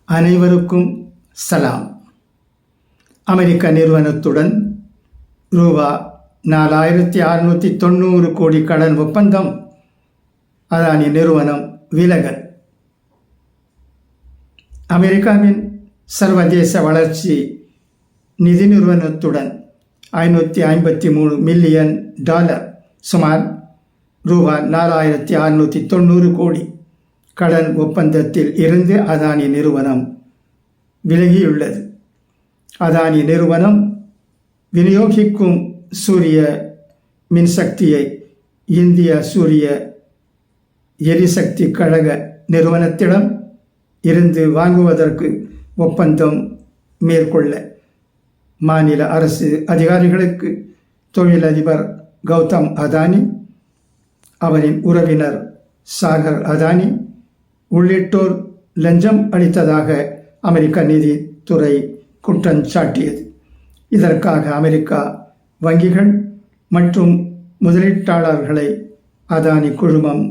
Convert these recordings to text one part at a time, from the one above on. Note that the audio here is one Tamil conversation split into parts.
அனைவருக்கும் சலாம். அமெரிக்க நிறுவனத்துடன் ரூபா 4690 கோடி கடன் ஒப்பந்தம். அதானி நிறுவனம் விலகல். அமெரிக்காவின் சர்வதேச வளர்ச்சி நிதி நிறுவனத்துடன் $553 மில்லியன் சுமார் ரூபா 4690 கோடி கடன் ஒப்பந்தத்தில் இருந்து அதானி நிறுவனம் விலகியுள்ளது. அதானி நிறுவனம் விநியோகிக்கும் சூரிய மின்சக்தியை இந்திய சூரிய எரிசக்தி கழக நிறுவனத்திடம் இருந்து வாங்குவதற்கு ஒப்பந்தம் மேற்கொள்ள மாநில அரசு அதிகாரிகளுக்கு தொழிலதிபர் கௌதம் அதானி, அவரின் உறவினர் சாகர் அதானி உள்ளிட்டோர் லஞ்சம் அளித்ததாக அமெரிக்க நீதித்துறை குற்றம் சாட்டியது. இதற்காக அமெரிக்கா வங்கிகள் மற்றும் முதலீட்டாளர்களை அதானி குழுமம்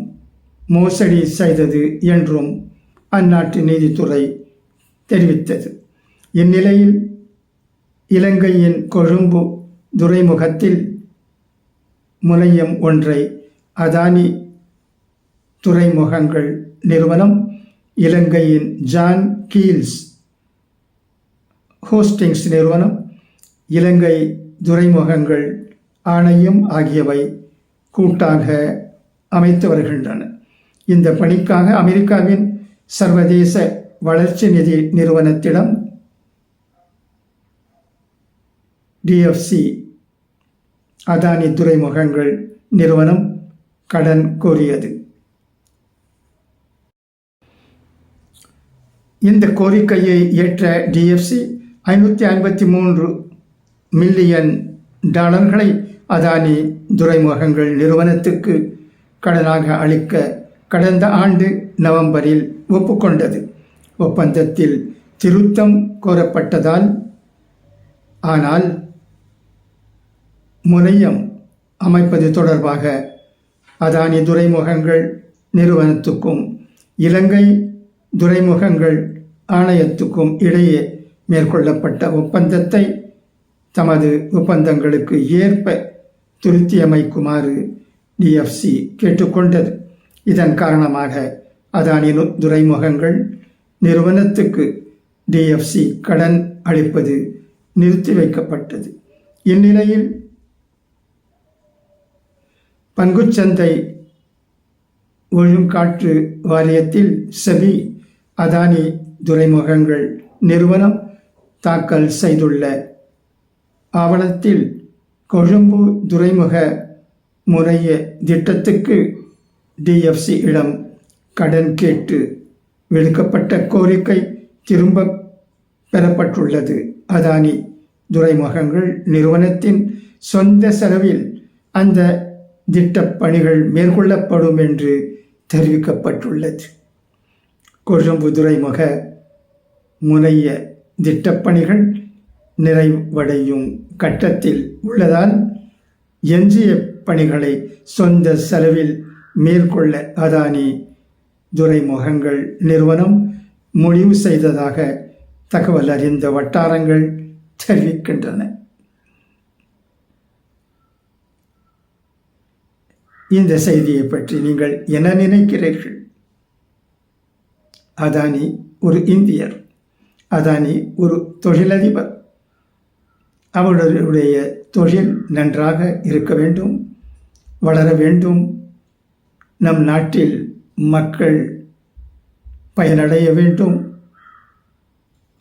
மோசடி செய்தது என்றும் அந்நாட்டு நீதித்துறை தெரிவித்தது. இந்நிலையில் இலங்கையின் கொழும்பு துறைமுகத்தில் முனையம் ஒன்றை அதானி துறைமுகங்கள் நிறுவனம், இலங்கையின் ஜான் கீல்ஸ் ஹோஸ்டிங்ஸ் நிறுவனம், இலங்கை துறைமுகங்கள் ஆணையம் ஆகியவை கூட்டாக அமைத்து வருகின்றன. இந்த பணிக்காக அமெரிக்காவின் சர்வதேச வளர்ச்சி நிதி நிறுவனத்திடம் டிஎஃப்சி அதானி துறைமுகங்கள் நிறுவனம் கடன் கோரியது. இந்த கோரிக்கையை ஏற்ற டிஎஃப்சி $553 மில்லியன் அதானி துறைமுகங்கள் நிறுவனத்துக்கு கடனாக அளிக்க கடந்த ஆண்டு நவம்பரில் ஒப்புக்கொண்டது. ஒப்பந்தத்தில் திருத்தம் கோரப்பட்டதால் ஆனால் முனையம் அமைப்பது தொடர்பாக அதானி துறைமுகங்கள் நிறுவனத்துக்கும் இலங்கை துறைமுகங்கள் ஆணையத்துக்கும் இடையே மேற்கொள்ளப்பட்ட ஒப்பந்தத்தை தமது ஒப்பந்தங்களுக்கு ஏற்ப திருத்தியமைக்குமாறு டிஎஃப்சி கேட்டுக்கொண்டது. இதன் காரணமாக அதானி துறைமுகங்கள் நிறுவனத்துக்கு டிஎஃப்சி கடன் அளிப்பது நிறுத்தி வைக்கப்பட்டது. இந்நிலையில் பங்குச்சந்தை ஒழுங்காற்று வாரியத்தில் செபி அதானி துறைமுகங்கள் நிறுவனம் தாக்கல் செய்துள்ள ஆவணத்தில் கொழும்பு துறைமுக முறைய திட்டத்துக்கு டிஎஃப்சி இடம் கடன் கேட்டு விடுக்கப்பட்ட கோரிக்கை திரும்ப பெறப்பட்டுள்ளது. அதானி துறைமுகங்கள் நிறுவனத்தின் சொந்த செலவில் அந்த திட்டப்பணிகள் மேற்கொள்ளப்படும் என்று தெரிவிக்கப்பட்டுள்ளது. கொழும்பு துறைமுக முனைய திட்டப்பணிகள் நிறைவடையும் கட்டத்தில் உள்ளதால் எஞ்சிய பணிகளை சொந்த செலவில் மேற்கொள்ள அதானி துறைமுகங்கள் நிறுவனம் முடிவு செய்ததாக தகவல் அறிந்த வட்டாரங்கள் தெரிவிக்கின்றன. இந்த செய்தியை பற்றி நீங்கள் என்ன நினைக்கிறீர்கள்? அதானி ஒரு இந்தியர், அதானி ஒரு தொழிலதிபர். அவருடைய தொழில் நன்றாக இருக்க வேண்டும், வளர வேண்டும், நம் நாட்டில் மக்கள் பயனடைய வேண்டும்,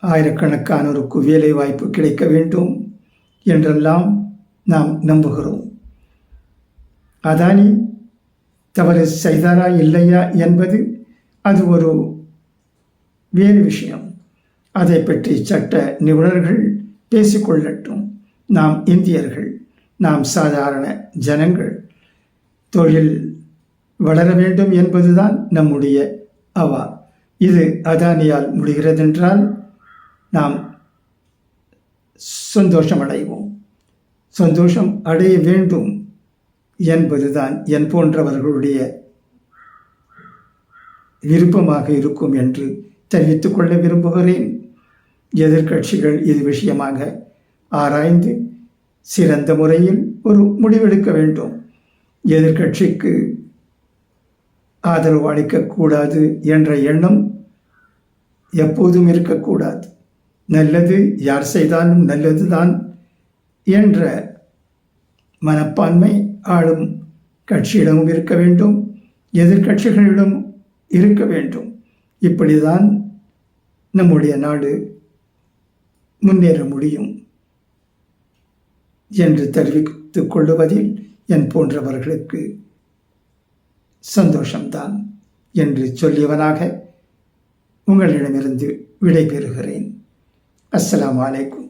ஆயிரக்கணக்கானோருக்கு வேலை வாய்ப்பு கிடைக்க வேண்டும் என்றெல்லாம் நாம் நம்புகிறோம். அதானி தவறு செய்தாரா இல்லையா என்பது அது ஒரு வேறு விஷயம். அதை பற்றி சட்ட நிபுணர்கள் பேசிக்கொள்ளட்டும். நாம் இந்தியர்கள், நாம் சாதாரண ஜனங்கள், தொழில் வளர வேண்டும் என்பதுதான் நம்முடைய அவா. இது அதானியால் முடிகிறதென்றால் நாம் சந்தோஷம் அடைவோம். சந்தோஷம் அடைய வேண்டும் என்பதுதான் என் போன்றவர்களுடைய விருப்பமாக இருக்கும் என்று தெரிவித்துக் கொள்ள விரும்புகிறேன். எதிர்க்கட்சிகள் இது விஷயமாக ஆராய்ந்து சிறந்த முறையில் ஒரு முடிவெடுக்க வேண்டும். எதிர்க்கட்சிக்கு ஆதரவு அளிக்கக்கூடாது என்ற எண்ணம் எப்போதும் இருக்கக்கூடாது. நல்லது யார் செய்தாலும் நல்லதுதான் என்ற மனப்பான்மை ஆளும் கட்சியிடமும் இருக்க வேண்டும், எதிர்க்கட்சிகளிடம் இருக்க வேண்டும். இப்படிதான் நம்முடைய நாடு முன்னேற முடியும் என்று தெரிவித்துக் கொள்ளுவதில் என் போன்றவர்களுக்கு சந்தோஷம்தான் என்று சொல்லியவனாக உங்களிடமிருந்து விடைபெறுகிறேன். அஸ்ஸலாமு அலைக்கும்.